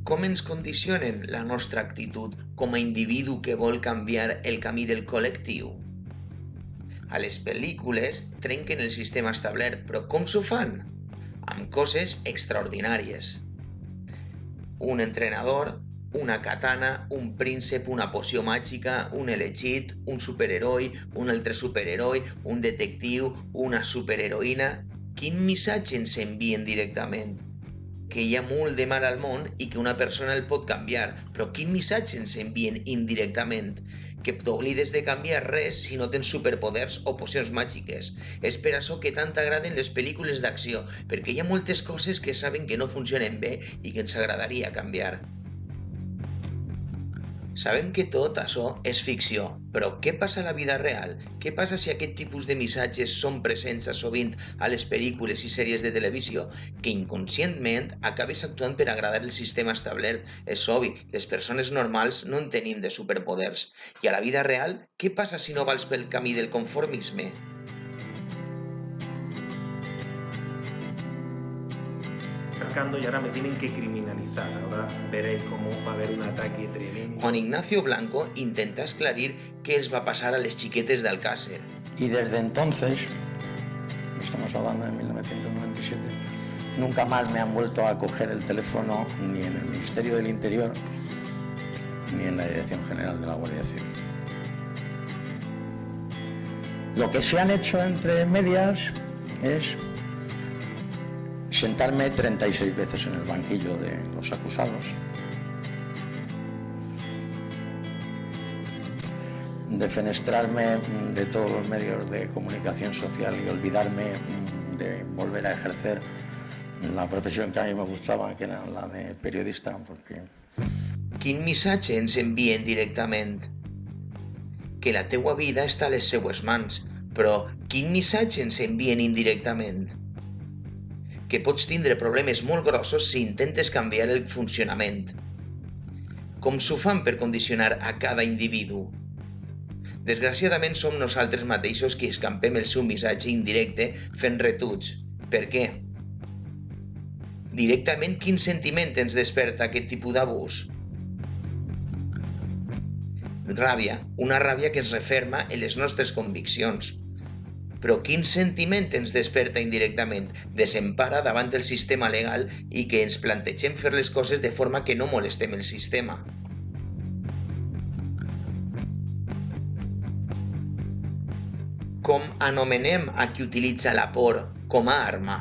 Com ens condicionen la nostra actitud com a individu que vol canviar el camí del col·lectiu? A les pel·lícules trenquen el sistema establert, però com s'ho fan? Amb coses extraordinàries. Un entrenador, una katana, un príncep, una poció màgica, un elegit, un superheroi, un altre superheroi, un detectiu, una superheroïna. Quin missatge ens envien directament? Que hi ha molt de mal al món i que una persona el pot canviar, però quin missatge ens envien indirectament? Que t'oblides de canviar res si no tens superpoders o pocions màgiques. És per això que tant agraden les pel·lícules d'acció, perquè hi ha moltes coses que saben que no funcionen bé i que ens agradaria canviar. Sabem que tot això és ficció, però què passa a la vida real? Què passa si aquest tipus de missatges són presents sovint a les pel·lícules i sèries de televisió? Que inconscientment acabes actuant per agradar el sistema establert. És obvi, les persones normals no en tenim de superpoders. I a la vida real, què passa si no vals pel camí del conformisme? Y ahora me tienen que criminalizar. Ahora veréis cómo va a haber un ataque tremendo. Juan Ignacio Blanco intenta esclarir qué les va a pasar a les chiquetes de Alcácer. Y desde entonces, estamos hablando de 1997, nunca más me han vuelto a coger el teléfono ni en el Ministerio del Interior ni en la Dirección General de la Guardia Civil. Lo que se han hecho entre medias es sentarme 36 veces en el banquillo de los acusados, defenestrarme de todos los medios de comunicación social y olvidarme de volver a ejercer la profesión que a mí me gustaba, que era la de periodista, porque... Quin missatge ens envien directament? Que la teua vida està a les seues mans, però quin missatge ens envien indirectament? Que pots tindre problemes molt grossos si intentes canviar el funcionament. Com s'ho fan per condicionar a cada individu? Desgraciadament som nosaltres mateixos qui escampem el seu missatge indirecte fent retuts. Per què? Directament, quin sentiment ens desperta aquest tipus d'abús? Ràbia, una ràbia que es referma en les nostres conviccions. Però quin sentiment ens desperta indirectament? Desempara davant del sistema legal i que ens plantegem fer les coses de forma que no molestem el sistema. Com anomenem a qui utilitza la por com a arma?